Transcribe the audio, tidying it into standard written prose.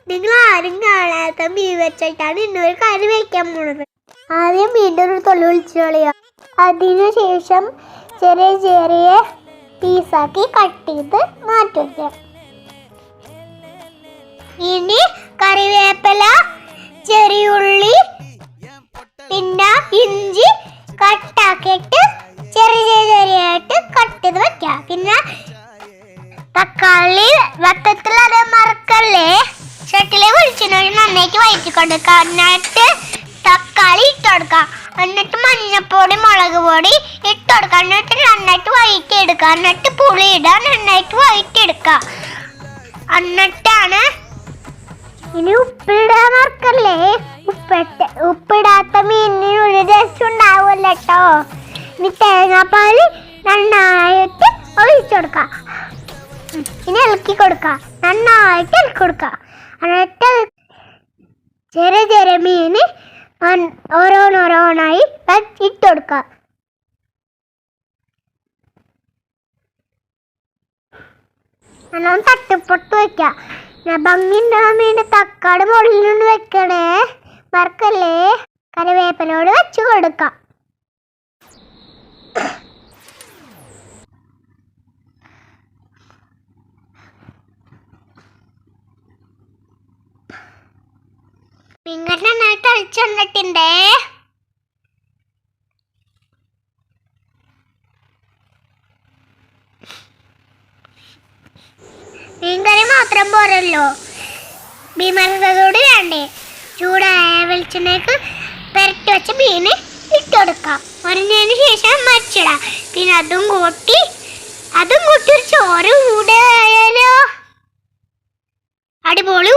നിങ്ങൾ ആരും കാണാത്ത മീൻ വെച്ചിട്ടാണ് ഇന്നൊരു കറി വയ്ക്കാൻ പോണത്. ആദ്യം മീൻ്റെ ഒരു തൊള്ളി ഒളിച്ചു കളയുക. അതിനുശേഷം ചെറിയ ചെറിയ പീസാക്കി കട്ട് ചെയ്ത് മാറ്റി വയ്ക്കുക. ഇനി കറിവേപ്പില, ചെറിയുള്ളി, പിന്നെ ഇഞ്ചി കട്ടാക്കിയിട്ട് ചെറിയ ചെറിയായിട്ട് കട്ട് ചെയ്ത് വെക്കാം. പിന്നെ തക്കാളി വട്ടത്തിൽ അത് മറക്കല്ലേ, ചട്ടിലെ വെളിച്ചെണ്ണ നന്നായിട്ട് വഴറ്റി കൊടുക്കുക. എന്നിട്ട് തക്കാളി ഇട്ട് കൊടുക്കുക. എന്നിട്ട് മഞ്ഞപ്പൊടി, മുളക് പൊടി ഇട്ട് കൊടുക്കുക. എന്നിട്ട് നന്നായിട്ട് വഴറ്റി എടുക്കുക. എന്നിട്ട് പുളി ഇടുക, നന്നായിട്ട് വഴറ്റി എടുക്കുക. എന്നിട്ടാണ് ഇനി ഉപ്പിടാൻ മറക്കല്ലേ. ഉപ്പിടാത്ത മീനിന് ഒരു രസം ഉണ്ടാവുമല്ലോ കേട്ടോ. ഇനി തേങ്ങാപ്പാൽ നന്നായിട്ട് ഒഴിച്ചു കൊടുക്കുക. ഇനി ഇളക്കി കൊടുക്കുക, നന്നായിട്ട് ഇളക്കി കൊടുക്കുക. എന്നിട്ട് ചെറിയ ചെറിയ മീൻ ഓരോന്നോരോന്നായി ഇട്ട് കൊടുക്കുക. നല്ലോണം തട്ടിപ്പൊട്ട് വെക്കുക. ഭംഗി ഉണ്ടാകാൻ വേണ്ടി തക്കാളി മുകളിൽ വെക്കണേ, മറക്കല്ലേ. കറിവേപ്പിലോട് വെച്ച് കൊടുക്കാം. മീൻകറി നന്നായിട്ട് അഴിച്ചു വന്നിട്ടുണ്ടേ. മീൻകറി മാത്രം പോരല്ലോ, മീൻമരത്തോട് വേണ്ടേ. ചൂടായ വെളിച്ചെണ്ണയ്ക്ക് പെരട്ടി വെച്ച മീൻ ഇട്ട് കൊടുക്കാം. ഒരഞ്ഞതിന് ശേഷം മറിച്ചിടാം. പിന്നെ അതും കൂട്ടി ഒരു ചോറ് കൂടെ ആയാലോ, അടിപൊളി